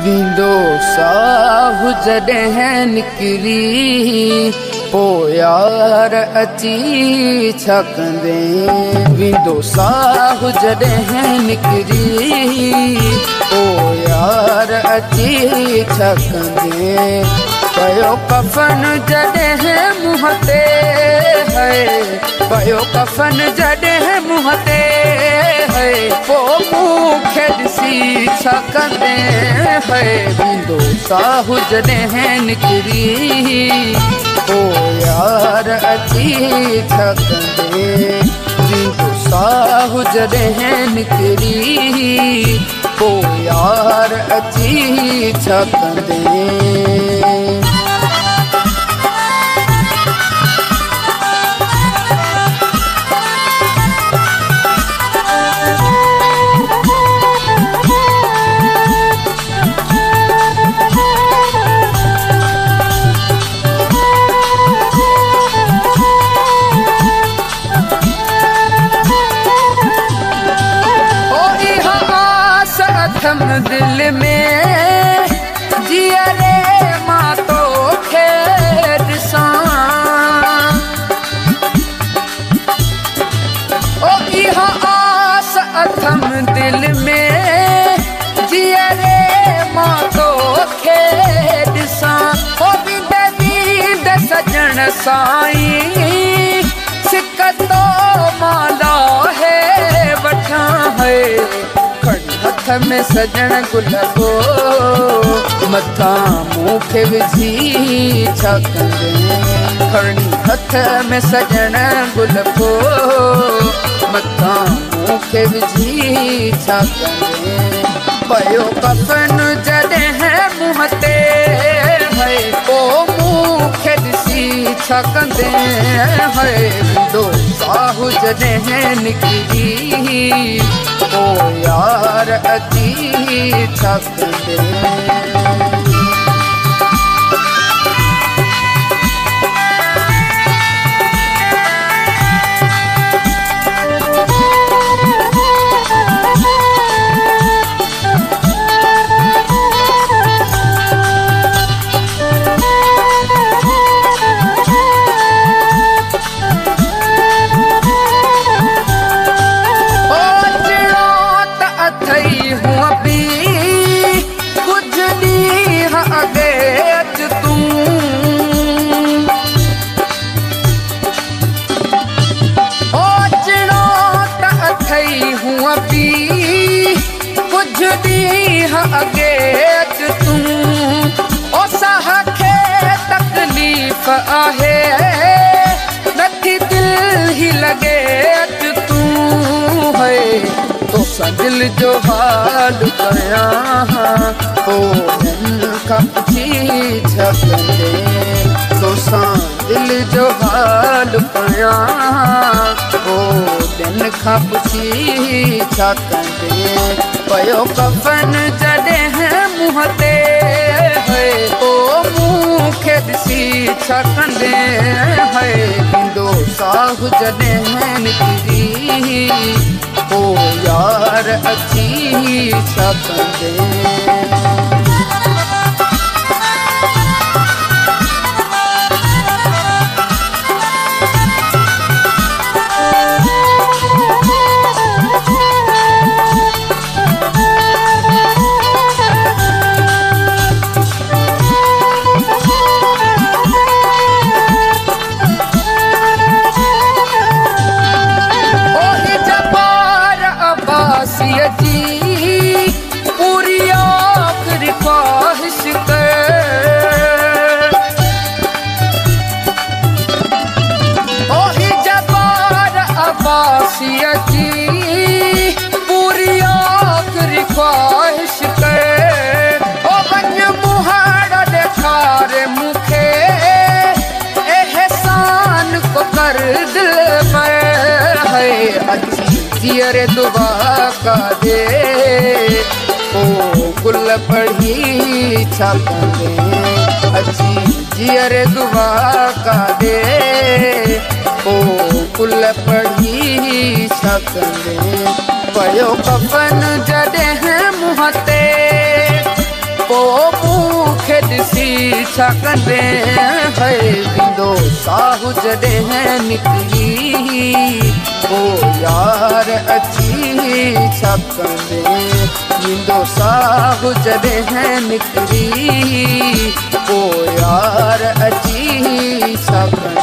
विंदो साहु जॾहिं निकिरी पोइ यार अची छा कंदे। विंदो साहु जॾहिं निकिरी पोइ यार अची छा कंदे। पयो कफन जॾहिं मुंहं ते है, पयो कफन जॾहिं मुंहं ते है, पोइ मूंखे ॾिसी छा कंदे है। विंदो साहु जॾहिं निकिरी पोइ यार अची छा कंदे। विंदो साहु जॾहिं निकिरी पोइ यार अची छा कंदे। दिल में जियरे मां तोखे ॾिसां, ओ इहा आस अथम दिल में जियरे मां तोखे ॾिसां। ओ बींदे बींदे सजण साईं सिक तो मां लाहे वठां है। हथ में सजण गुल को मथा मूंखे विझी छा कंदे। खणी हथ में सजण गुल को मथा मूंखे विझी छा कंदे। पयो कफन जॾहिं मुंहं ते है, पोइ मूंखे ॾिसी छा कंदे है। विंदो साहु जॾहिं निकिरी पोइ यार अची छा कंदे। कुछ ॾींहं अॻे अचु तूं, ओ साह खे तकलीफ़ आहे नथी दिल ही लॻे अचु तूं है। तोसां दिल जो हाल कयां पोइ खां पुछी छा कंदे। तोसां दिल जो हाल कयां पोइ खां पुछी छा कंदे। पयो कफन जॾहिं मुंहं ते है, पोइ मूंखे ॾिसी छा कंदे है। विंदो साहु जॾहिं निकिरी पोइ यार अची छा कंदे। पूरी आखिरी ख्वाहिश कर, ओही जबार अब्बासिया जी पूरी आखिरी ख्वाहिश कर। ओ वञ मुहाड़ ॾेखार मूंखे एहसान को कर दिल में है। अची जियरे दुआ का दे ओ गुल पढ़ी छा कंदे। अची जियरे दुआ का दे ओ गुल पढ़ी छा कंदे। पयो कफन जॾहिं मुंहं ते पो मूंखे ॾिसी छा कंदे है विंदो साहु जॾहिं निकिरी पो यार अची छा कंदे विंदो साहु जॾहिं निकिरी पो यार अची छा कंदे